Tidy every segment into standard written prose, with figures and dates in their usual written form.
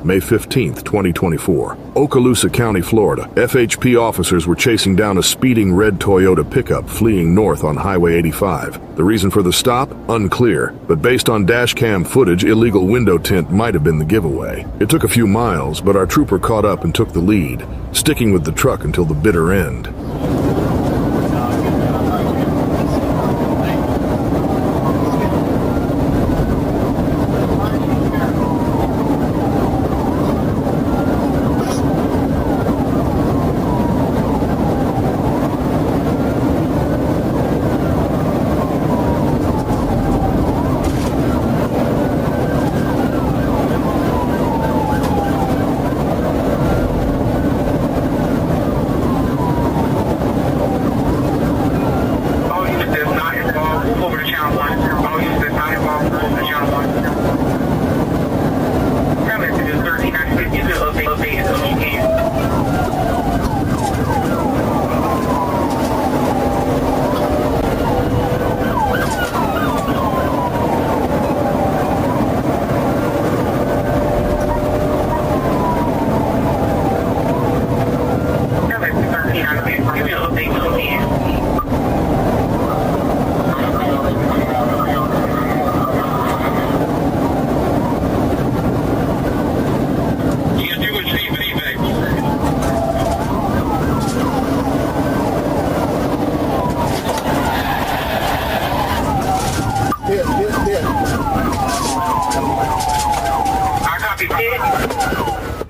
May 15, 2024. Okaloosa County, Florida. FHP officers were chasing down a speeding red Toyota pickup fleeing north on Highway 85. The reason for the stop? Unclear, but based on dashcam footage, illegal window tint might have been the giveaway. It took a few miles, but our trooper caught up and took the lead, sticking with the truck until the bitter end.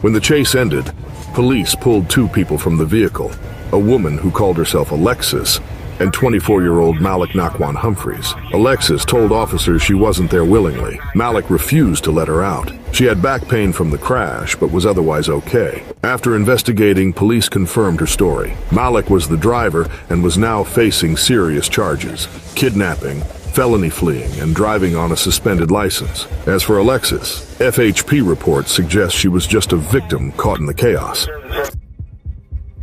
When the chase ended, police pulled two people from the vehicle, a woman who called herself Alexis and 24-year-old Malik Nakwan Humphreys. Alexis told officers she wasn't there willingly. Malik refused to let her out. She had back pain from the crash, but was otherwise okay. After investigating, police confirmed her story. Malik was the driver and was now facing serious charges: kidnapping, felony fleeing, and driving on a suspended license. As for Alexis, FHP reports suggest she was just a victim caught in the chaos.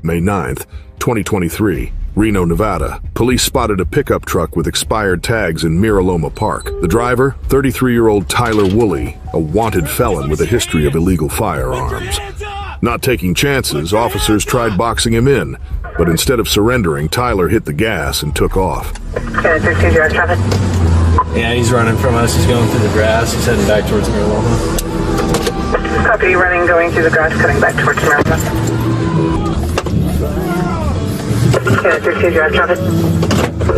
May 9th, 2023, Reno, Nevada. Police spotted a pickup truck with expired tags in Miraloma Park. The driver, 33-year-old Tyler Woolley, a wanted felon with a history of illegal firearms. Not taking chances, officers tried boxing him in, but instead of surrendering, Tyler hit the gas and took off. Yeah, he's running from us. He's going through the grass. He's heading back towards Miraloma. Copy, running, going through the grass, cutting back towards Miraloma.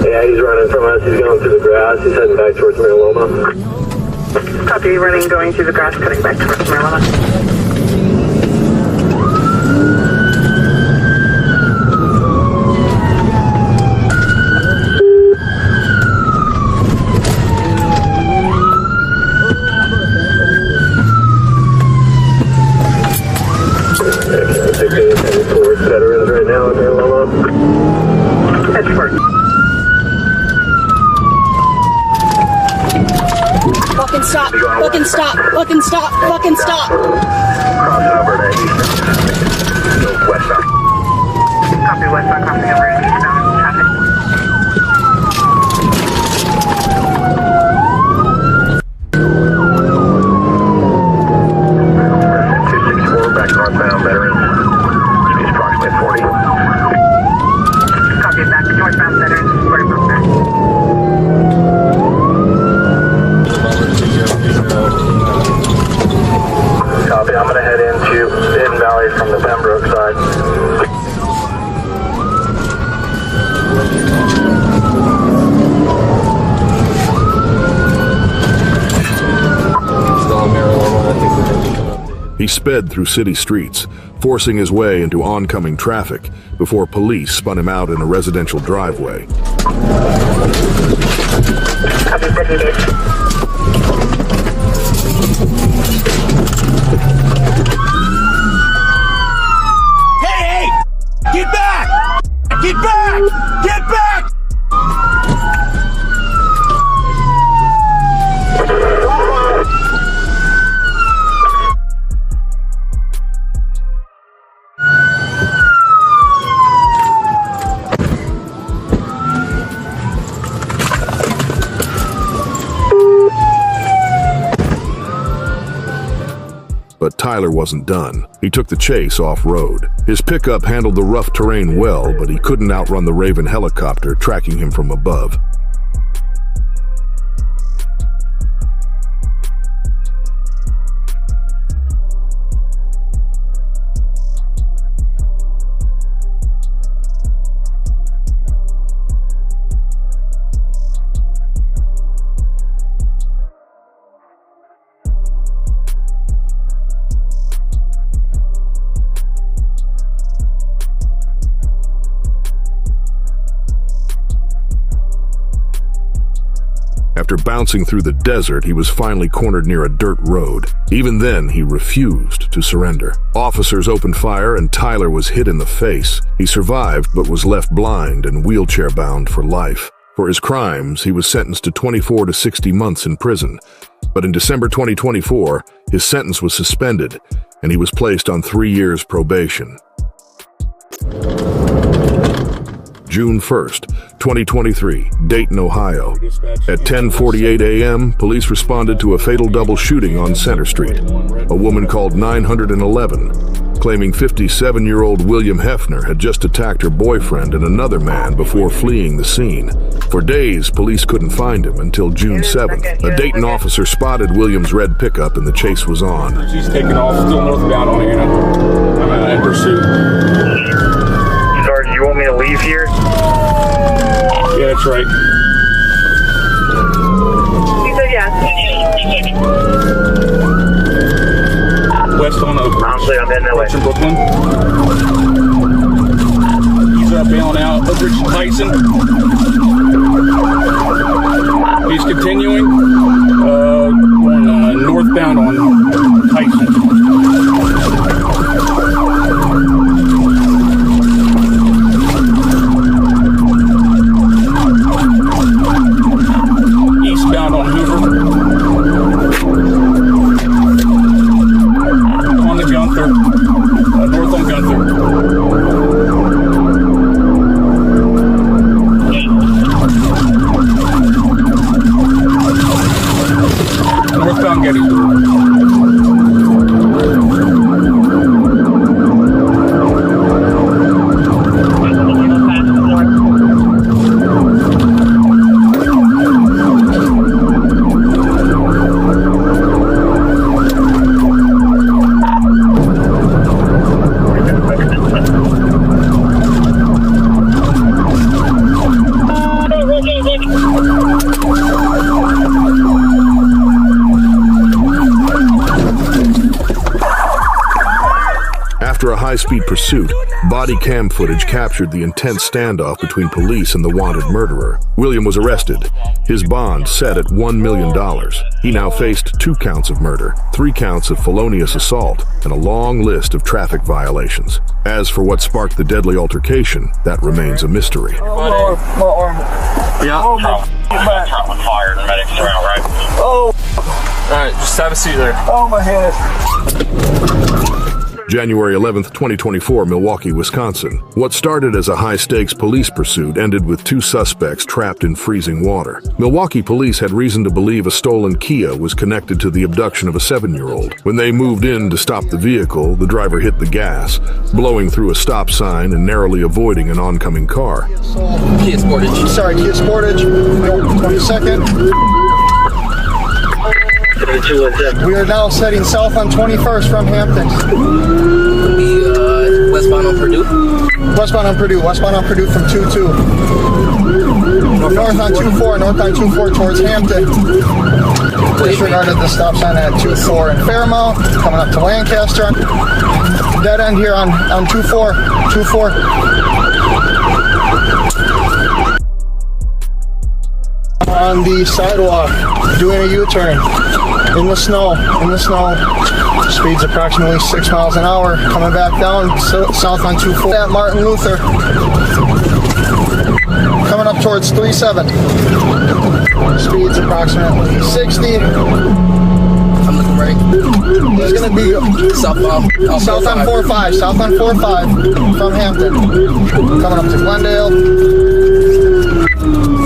Yeah, he's running from us. He's going through the grass. He's heading back towards Miraloma. Copy, running, going through the grass, cutting back towards Miraloma. Veterans right now in Miraloma. Fucking stop, fucking stop, fucking stop, fucking stop. Crossing over to eastern. Go westbound. Copy, westbound, crossing over to eastbound traffic. Resident 264 back northbound, veterans. Speed approximately 40. Copy, back to northbound veterans, 40 miles back. Copy, I'm going to head into Hidden Valley from the Pembroke side. He sped through city streets, forcing his way into oncoming traffic before police spun him out in a residential driveway. Copy, 50 days. Hey! Get back! Get back! Get back! But Tyler wasn't done. He took the chase off-road. His pickup handled the rough terrain well, but he couldn't outrun the Raven helicopter tracking him from above. After bouncing through the desert, he was finally cornered near a dirt road. Even then, he refused to surrender. Officers opened fire and Tyler was hit in the face. He survived but was left blind and wheelchair-bound for life. For his crimes, he was sentenced to 24 to 60 months in prison. But in December 2024, his sentence was suspended and he was placed on 3 years probation. June 1st, 2023, Dayton, Ohio. At 10:48 a.m., police responded to a fatal double shooting on Center Street. A woman called 911, claiming 57-year-old William Hefner had just attacked her boyfriend and another man before fleeing the scene. For days, police couldn't find him until June 7th. A Dayton officer spotted William's red pickup and the chase was on. She's taking off, still northbound on Anna. I'm in pursuit. Sarge, you want me to leave here? Yeah, that's right. He said yes. West on over. Honestly, I'm heading that way. Western Brooklyn. He's bailing out of Richard Tyson. He's continuing going northbound on Tyson. Eastbound on Hoover. On the Gunther. North on Gunther. Northbound Gettysburg. After a high-speed pursuit, body cam footage captured the intense standoff between police and the wanted murderer. William was arrested. His bond set at $1 million. He now faced 2 counts of murder, 3 counts of felonious assault, and a long list of traffic violations. As for what sparked the deadly altercation, that remains a mystery. Yeah. Oh, my Traveling fire and medics around, right? Oh. All right, just have a seat there. Oh, my head. January 11th, 2024, Milwaukee, Wisconsin. What started as a high-stakes police pursuit ended with 2 suspects trapped in freezing water. Milwaukee police had reason to believe a stolen Kia was connected to the abduction of a 7-year-old. When they moved in to stop the vehicle, the driver hit the gas, blowing through a stop sign and narrowly avoiding an oncoming car. Kia Sportage. Sorry, Kia Sportage. 22nd. We are now setting south on 21st from Hampton. Would be westbound on Purdue. Westbound on Purdue. Westbound on Purdue from 22. North on 24. North on 24 towards Hampton. Disregarded the stop sign at 24 in Fairmount. Coming up to Lancaster. Dead end here on 24. 24. On the sidewalk, doing a U-turn. In the snow, speeds approximately 6 miles an hour, coming back down south on 24 at Martin Luther, coming up towards 37, speeds approximately 60. I'm looking right. He's going to be south on 4-5, south on 4-5 from Hampton, coming up to Glendale,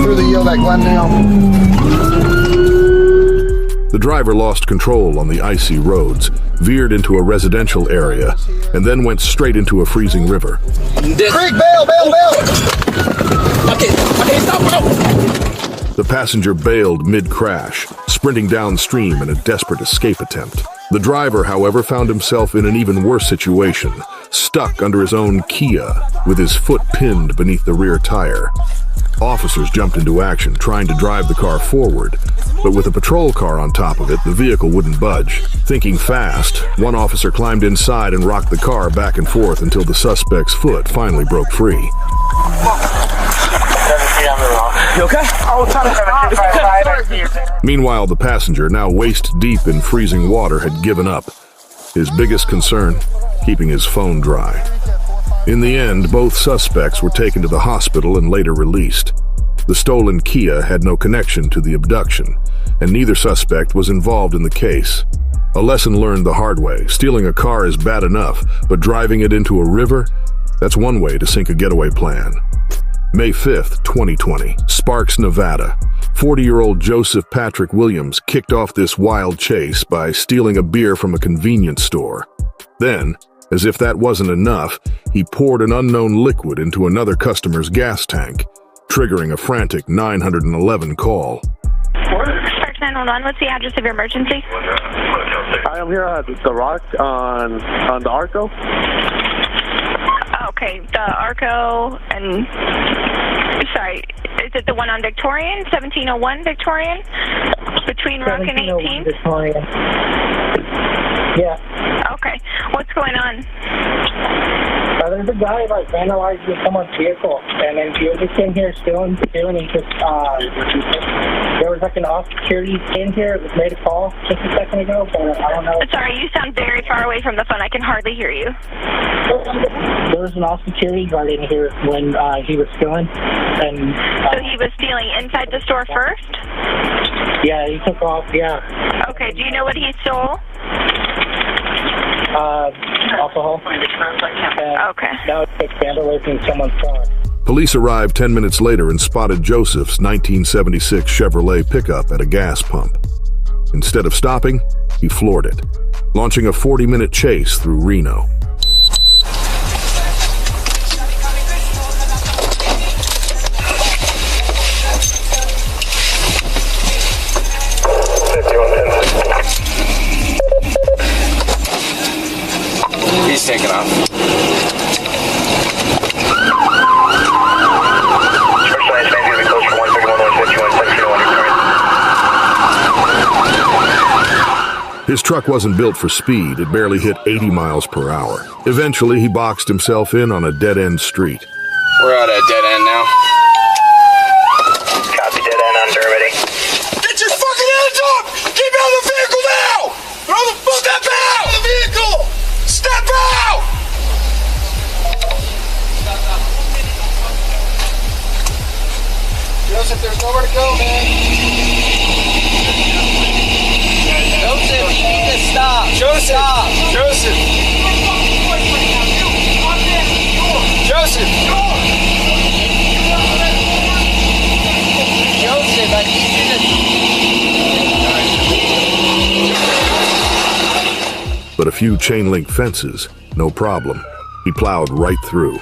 through the yield at Glendale. The driver lost control on the icy roads, veered into a residential area, and then went straight into a freezing river. Creek, bail! Okay, stop, bro! The passenger bailed mid-crash, sprinting downstream in a desperate escape attempt. The driver, however, found himself in an even worse situation, stuck under his own Kia, with his foot pinned beneath the rear tire. Officers jumped into action, trying to drive the car forward, but with a patrol car on top of it, the vehicle wouldn't budge. Thinking fast, one officer climbed inside and rocked the car back and forth until the suspect's foot finally broke free. You okay? Meanwhile, the passenger, now waist-deep in freezing water, had given up. His biggest concern, keeping his phone dry. In the end, both suspects were taken to the hospital and later released. The stolen Kia had no connection to the abduction, and neither suspect was involved in the case. A lesson learned the hard way. Stealing a car is bad enough, but driving it into a river? That's one way to sink a getaway plan. May 5th, 2020, Sparks, Nevada. 40-year-old Joseph Patrick Williams kicked off this wild chase by stealing a beer from a convenience store. Then, as if that wasn't enough, he poured an unknown liquid into another customer's gas tank, triggering a frantic 911 call. Sparks 911, what's the address of your emergency? I am here at the Rock on the Arco. Okay, the Arco and... Sorry, is it the one on Victorian? 1701 Victorian? Between Rock and 18th? Victorian. Yeah. Okay, what's going on? There's a guy vandalized someone's vehicle, and then he was just in here stealing. He just there was an off security in here that made a call just a second ago, but I don't know. Sorry, you sound very far away from the phone. I can hardly hear you. There was an off security guard in here when he was stealing, and so he was stealing inside the store first? Yeah, he took off. Yeah. Okay. Do you know what he stole? Alcohol. Okay. Now it's vandalizing someone's car. Police arrived 10 minutes later and spotted Joseph's 1976 Chevrolet pickup at a gas pump. Instead of stopping, he floored it, launching a 40-minute chase through Reno. He's taking off. His truck wasn't built for speed. It barely hit 80 miles per hour. Eventually, he boxed himself in on a dead-end street. We're at a dead end now. Copy, dead end on Dermody. Get your fucking hands up! Get out of the vehicle now! Throw the fuck up out of the vehicle! Step out! Joseph, there's nowhere to go, man. Joseph, you need to stop. Joseph! Stop. Joseph! Joseph! Joseph, I need you to... But a few chain-link fences, no problem. He plowed right through.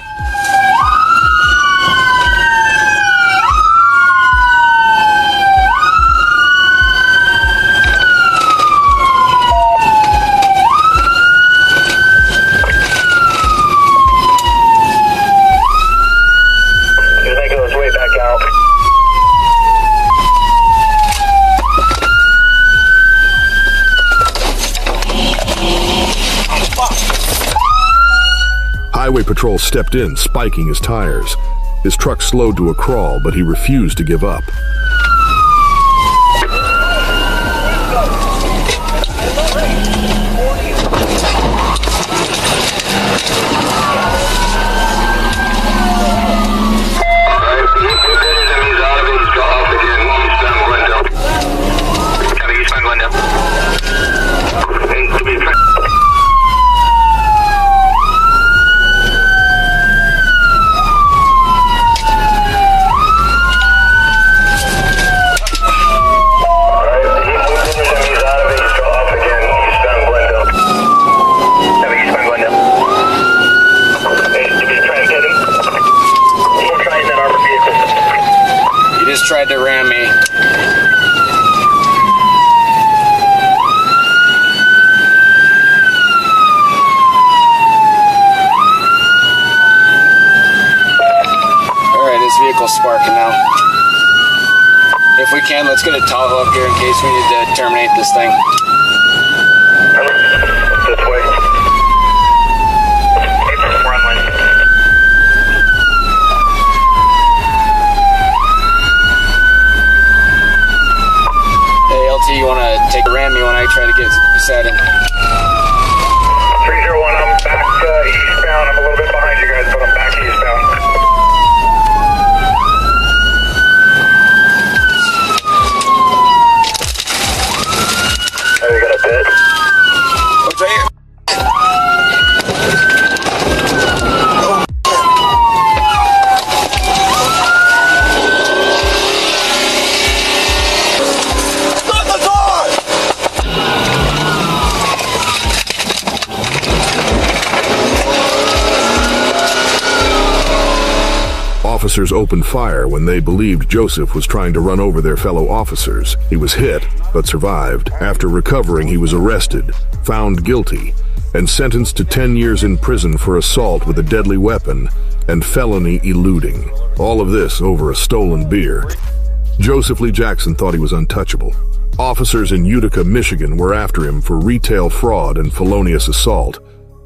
Highway Patrol stepped in, spiking his tires. His truck slowed to a crawl, but he refused to give up. can, let's get a Tahoe up here in case we need to terminate this thing. This way. Hey, LT, you want to take a ram me when I try to get set in? 301, I'm back eastbound. I'm a little bit behind you guys, but I'm back eastbound. Oh, you got a pit? What's right here? Officers opened fire when they believed Joseph was trying to run over their fellow officers. He was hit, but survived. After recovering, he was arrested, found guilty, and sentenced to 10 years in prison for assault with a deadly weapon and felony eluding. All of this over a stolen beer. Joseph Lee Jackson thought he was untouchable. Officers in Utica, Michigan were after him for retail fraud and felonious assault.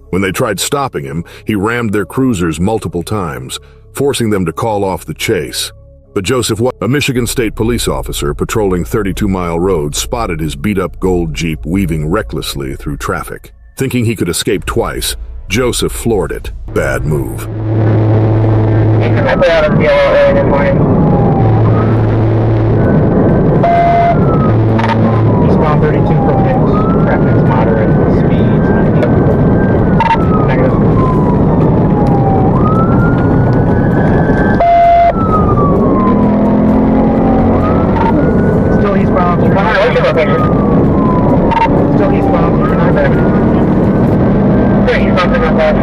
When they tried stopping him, he rammed their cruisers multiple times, forcing them to call off the chase. But Joseph, a Michigan State police officer patrolling 32 Mile Road, spotted his beat-up gold Jeep weaving recklessly through traffic. Thinking he could escape twice, Joseph floored it. Bad move. I put out a yellow early this morning. Eastbound 32 for pitch. Traffic's moderate. Speeds 90. Negative. Still eastbound. What's your location? Still eastbound. You're not back. Yeah, eastbound. You're not back.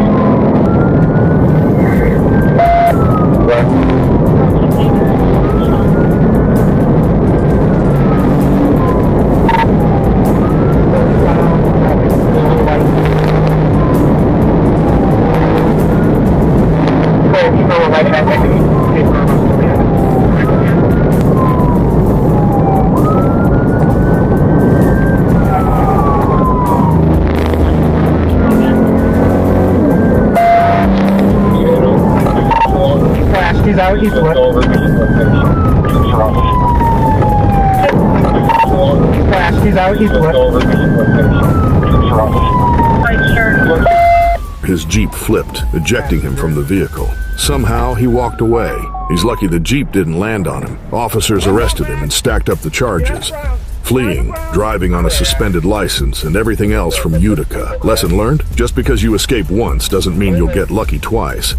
He's out, he's what? He's out, he's what? His Jeep flipped, ejecting him from the vehicle. Somehow, he walked away. He's lucky the Jeep didn't land on him. Officers arrested him and stacked up the charges. Fleeing, driving on a suspended license, and everything else from Utica. Lesson learned? Just because you escape once doesn't mean you'll get lucky twice.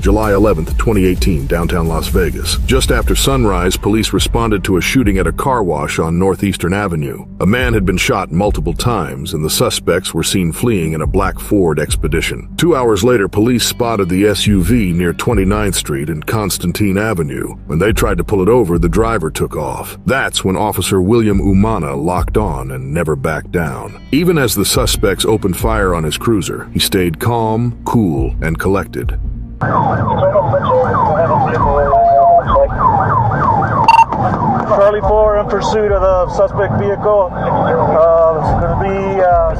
July 11th, 2018, downtown Las Vegas. Just after sunrise, police responded to a shooting at a car wash on Northeastern Avenue. A man had been shot multiple times, and the suspects were seen fleeing in a black Ford Expedition. 2 hours later, police spotted the SUV near 29th Street and Constantine Avenue. When they tried to pull it over, the driver took off. That's when Officer William Umana locked on and never backed down. Even as the suspects opened fire on his cruiser, he stayed calm, cool, and collected. Charlie 4 in pursuit of the suspect vehicle. It's going to be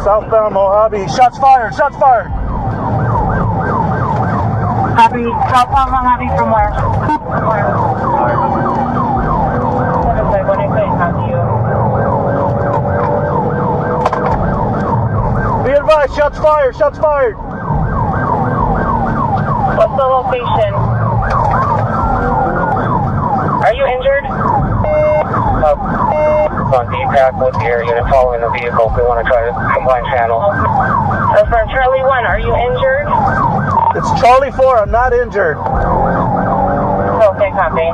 southbound Mojave. Shots fired! Shots fired! Happy, southbound Mojave from where? Be advised, shots fired! Shots fired! What's the location? Are you injured? On DPAC with the air unit following the vehicle. We want to try to combine channels. From Charlie 1, are you injured? It's Charlie 4, I'm not injured. Okay, copy.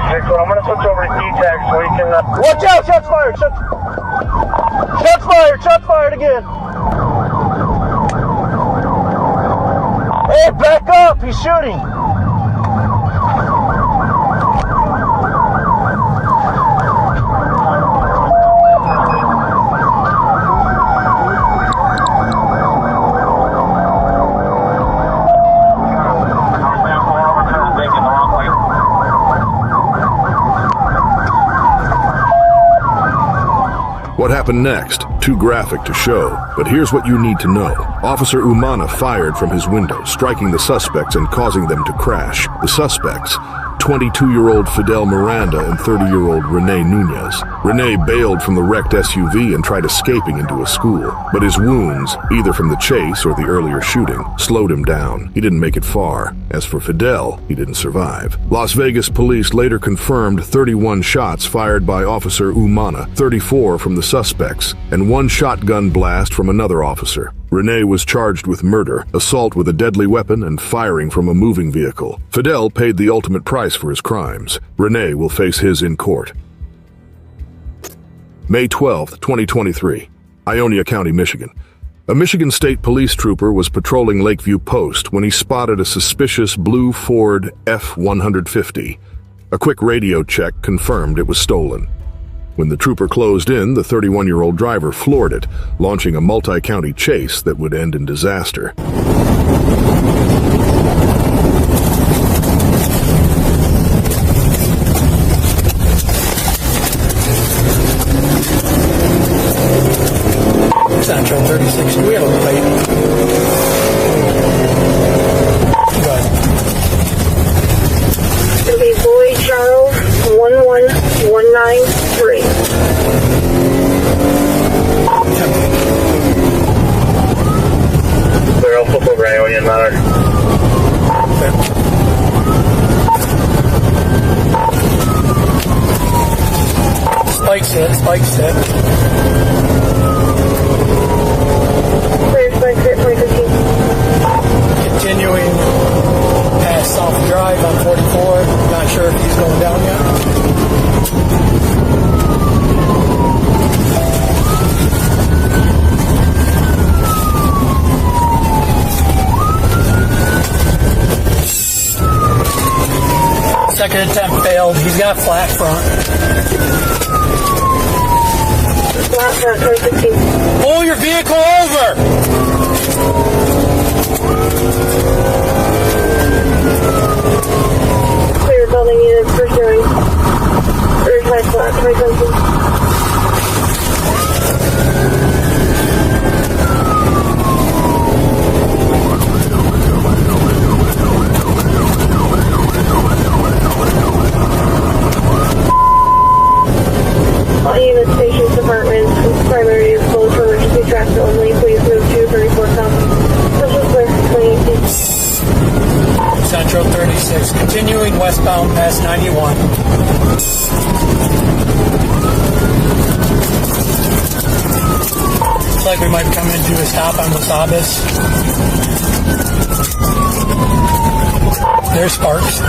6-1, I'm going to switch over to DTAC so we can... Watch out! Shots fired! Shots fired! Shots fired again! Hey, back up! He's shooting! What happened next? Too graphic to show, but here's what you need to know. Officer Umana fired from his window, striking the suspects and causing them to crash. The suspects, 22-year-old Fidel Miranda and 30-year-old Rene Nunez. Rene bailed from the wrecked SUV and tried escaping into a school, but his wounds, either from the chase or the earlier shooting, slowed him down. He didn't make it far. As for Fidel, he didn't survive. Las Vegas police later confirmed 31 shots fired by Officer Umana, 34 from the suspects, and 1 shotgun blast from another officer. Rene was charged with murder, assault with a deadly weapon, and firing from a moving vehicle. Fidel paid the ultimate price for his crimes. Rene will face his in court. May 12, 2023, Ionia County, Michigan. A Michigan State police trooper was patrolling Lakeview Post when he spotted a suspicious blue Ford F-150. A quick radio check confirmed it was stolen. When the trooper closed in, the 31-year-old driver floored it, launching a multi-county chase that would end in disaster. Central 36, do we have a plate? Go ahead. It'll be Boy Charles 11193. Clear Alpha over Ionian Manor. Spike's hit, Spike's hit. Clear Spike's hit, 2015. Continuing past South Drive on 44. Not sure if he's going down yet. Second attempt failed. He's got flat front. Flat front, 2015. Pull your vehicle over! Clear building units pursuing. Urge high flat, 2017. All units, stations, departments, primary is closed for emergency traffic only. Please move to 34 South. Social Square, 2018. Central 36, continuing westbound past 91. Looks like we might be coming into a stop on Wasabas. There's Sparks,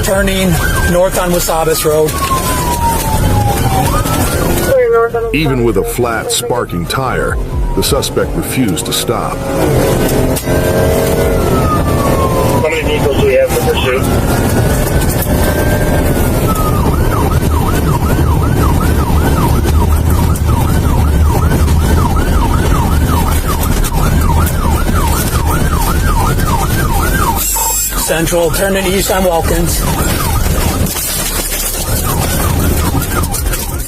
turning north on Wasabas Road. Even with a flat, sparking tire, the suspect refused to stop. How many vehicles do we have for pursuit? Central, turning east on Wilkins.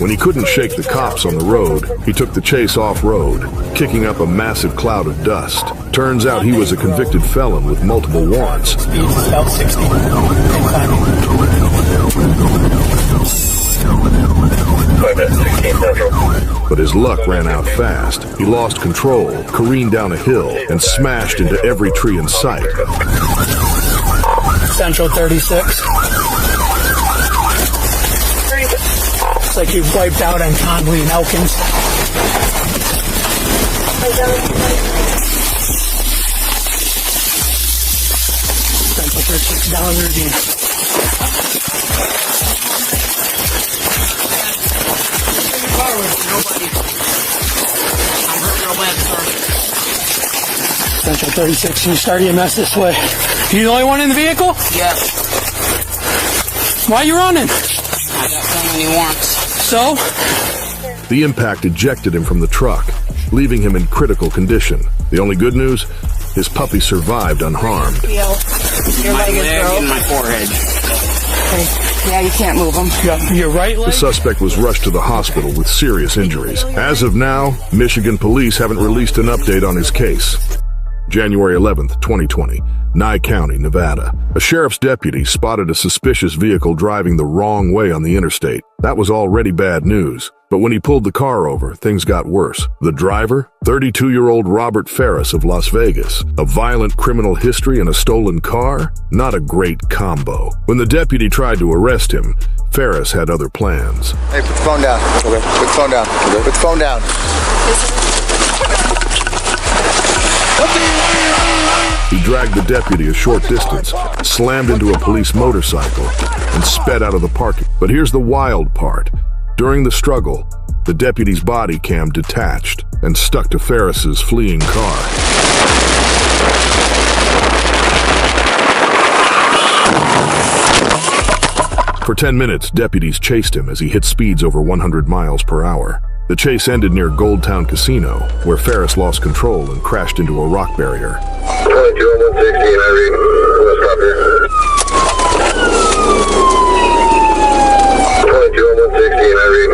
When he couldn't shake the cops on the road, he took the chase off-road, kicking up a massive cloud of dust. Turns out he was a convicted felon with multiple warrants. Speed is about 60. But his luck ran out fast. He lost control, careened down a hill, and smashed into every tree in sight. Central 36. Looks like you've wiped out on Conley and Elkins. Central 36 down Rudy. Central 36, you start EMS this way. You the only one in the vehicle? Yes. Why are you running? I got so many warrants. So? The impact ejected him from the truck, leaving him in critical condition. The only good news? His puppy survived unharmed. My leg and my forehead. Yeah, you can't move him. Your right leg? The suspect was rushed to the hospital with serious injuries. As of now, Michigan police haven't released an update on his case. January 11th, 2020, Nye County, Nevada. A sheriff's deputy spotted a suspicious vehicle driving the wrong way on the interstate. That was already bad news. But when he pulled the car over, things got worse. The driver, 32-year-old Robert Ferris of Las Vegas. A violent criminal history and a stolen car? Not a great combo. When the deputy tried to arrest him, Ferris had other plans. Hey, put the phone down. Okay. Put the phone down. Okay. Put the phone down. He dragged the deputy a short distance, slammed into a police motorcycle, and sped out of the parking. But here's the wild part. During the struggle, the deputy's body cam detached and stuck to Ferris's fleeing car. For 10 minutes, deputies chased him as he hit speeds over 100 miles per hour. The chase ended near Goldtown Casino, where Ferris lost control and crashed into a rock barrier. 160, and I read. Let's stop here. 160, and I read.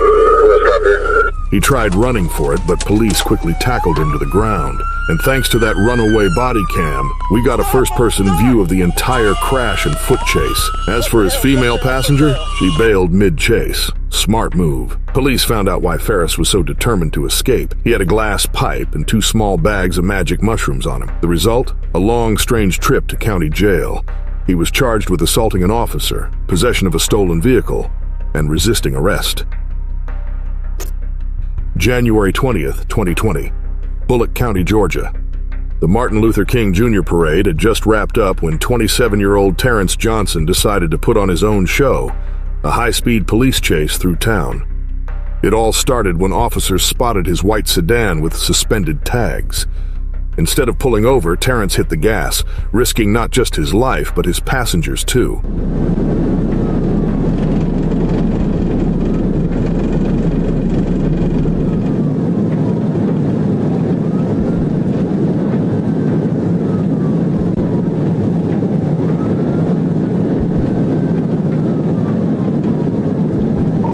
Let's stop here. He tried running for it, but police quickly tackled him to the ground. And thanks to that runaway body cam, we got a first-person view of the entire crash and foot chase. As for his female passenger, she bailed mid-chase. Smart move. Police found out why Ferris was so determined to escape. He had a glass pipe and 2 small bags of magic mushrooms on him. The result? A long, strange trip to county jail. He was charged with assaulting an officer, possession of a stolen vehicle, and resisting arrest. January 20th, 2020, Bullock County, Georgia. The Martin Luther King Jr. parade had just wrapped up when 27-year-old Terrence Johnson decided to put on his own show, a high-speed police chase through town. It all started when officers spotted his white sedan with suspended tags. Instead of pulling over, Terrence hit the gas, risking not just his life, but his passengers too.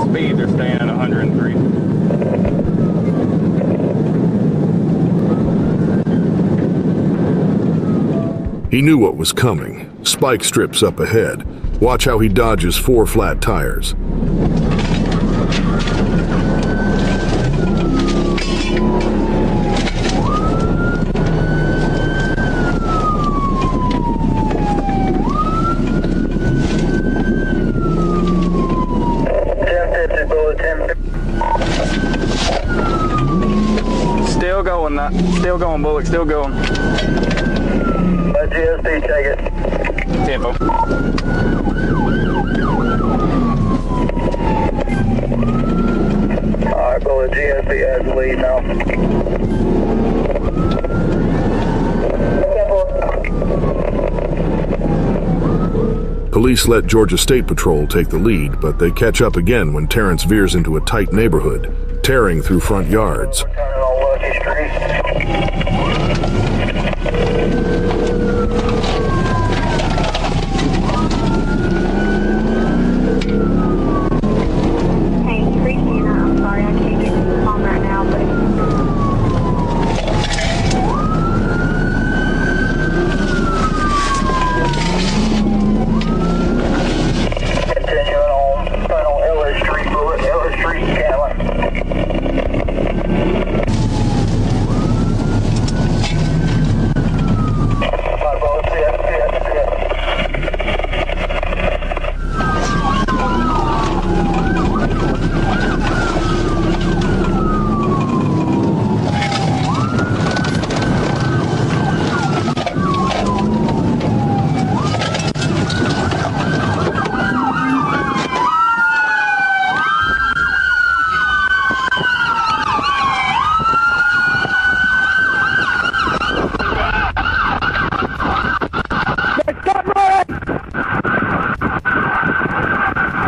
Speeds are staying at 103. He knew what was coming. Spike strips up ahead. Watch how he dodges 4 flat tires. Still going, Bullock, still going. Let GSP check it. Tempo. Alright, Bullock, GSP has the lead now. Police let Georgia State Patrol take the lead, but they catch up again when Terrence veers into a tight neighborhood, tearing through front yards.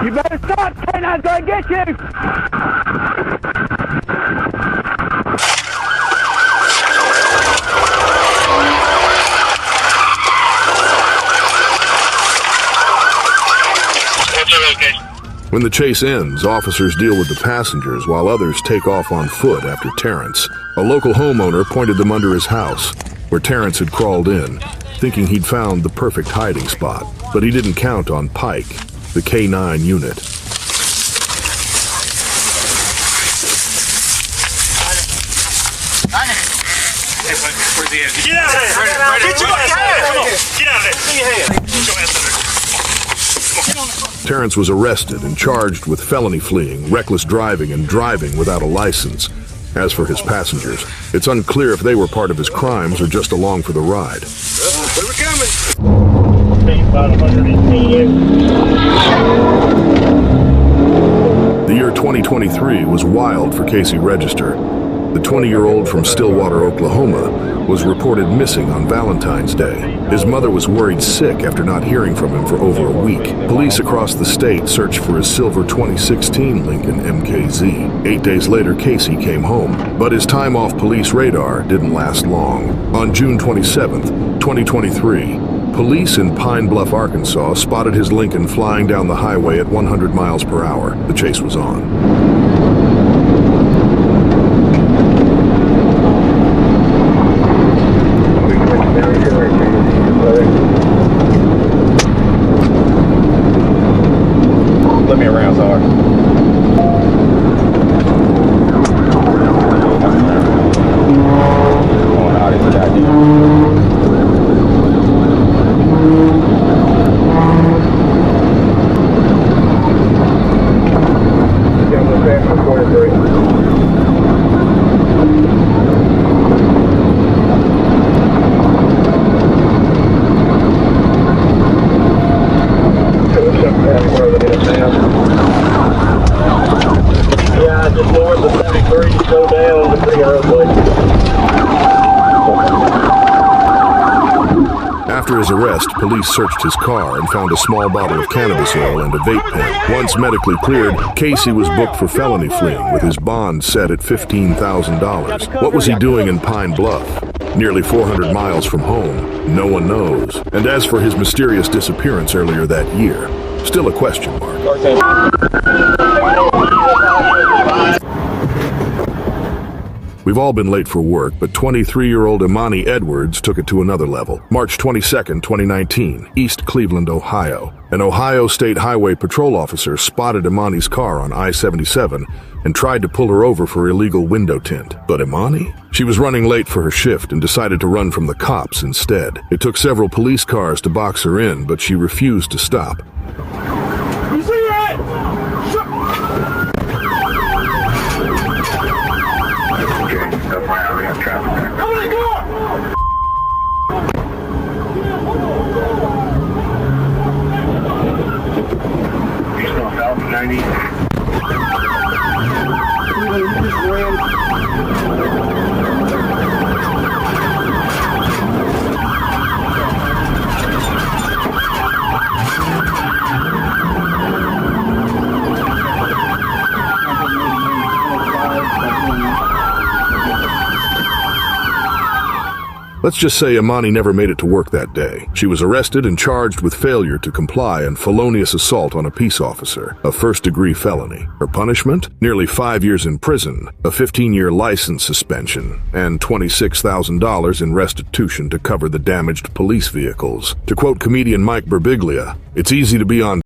You better stop! K9's gonna get you! When the chase ends, officers deal with the passengers while others take off on foot after Terrence. A local homeowner pointed them under his house, where Terrence had crawled in, thinking he'd found the perfect hiding spot. But he didn't count on Pike, the K-9 unit. Where's the end? Get out of there! Get out of there! Get your hand! Get your ass under. Terrence was arrested and charged with felony fleeing, reckless driving, and driving without a license. As for his passengers, it's unclear if they were part of his crimes or just along for the ride. Where we coming? The year 2023 was wild for Casey Register. The 20-year-old from Stillwater, Oklahoma, was reported missing on Valentine's Day. His mother was worried sick after not hearing from him for over a week. Police across the state searched for his silver 2016 Lincoln MKZ. 8 days later, Casey came home, but his time off police radar didn't last long. On June 27th, 2023, police in Pine Bluff, Arkansas, spotted his Lincoln flying down the highway at 100 miles per hour. The chase was on. Let me around, Czar. Oh, how did that do? Yeah, just north of 73, showdowns, and bring it up late. After his arrest, police searched his car and found a small bottle of cannabis oil and a vape pen. Once medically cleared, Casey was booked for felony fleeing with his bond set at $15,000. What was he doing in Pine Bluff? Nearly 400 miles from home, no one knows. And as for his mysterious disappearance earlier that year, still a question mark. We've all been late for work, but 23-year-old Imani Edwards took it to another level. March 22nd, 2019, East Cleveland, Ohio. An Ohio State Highway Patrol officer spotted Imani's car on I-77 and tried to pull her over for illegal window tint. But Imani? She was running late for her shift and decided to run from the cops instead. It took several police cars to box her in, but she refused to stop. You see that? Come on, go on! You still south of 90? Let's just say Imani never made it to work that day. She was arrested and charged with failure to comply and felonious assault on a peace officer, a first-degree felony. Her punishment? Nearly 5 years in prison, a 15-year license suspension, and $26,000 in restitution to cover the damaged police vehicles. To quote comedian Mike Birbiglia, "It's easy to be on